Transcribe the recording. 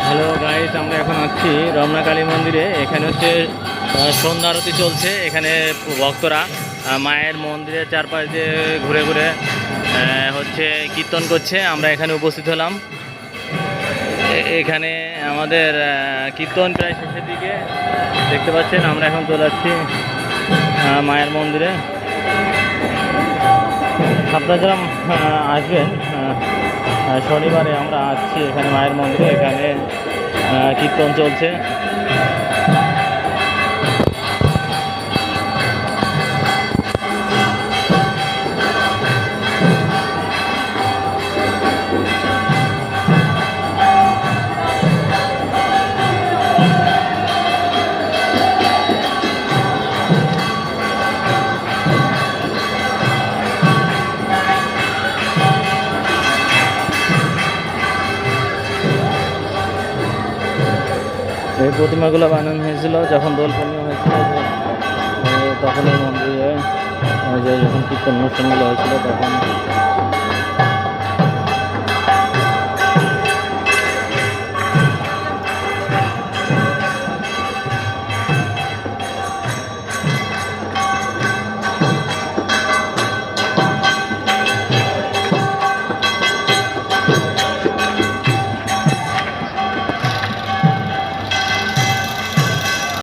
Hello guys, আমরা এখন আছি রমনা কালী মন্দিরে। এখানে হচ্ছে সন্ধ্যা আরতি চলছে। এখানে ভক্তরা মায়ের মন্দিরের চারপাশ দিয়ে ঘুরে ঘুরে হচ্ছে কীর্তন করছে। আমরা এখানে উপস্থিত হলাম। এখানে আমাদের কীর্তন প্রায় শেষের দিকে দেখতে পাচ্ছেন। আমরা এখন চলে যাচ্ছি মায়ের মন্দিরে। আপনারা যারা আসবেন শনিবারে, আমরা আসছি এখানে মায়ের মন্দিরে। এখানে কীর্তন চলছে। এই প্রতিমাগুলো বানানো হয়েছিল যখন দোল পূর্ণিমা হয়েছিল, তখন এই মন্দিরে যখন কীর্তন অনুষ্ঠানগুলো হয়েছিল তখন।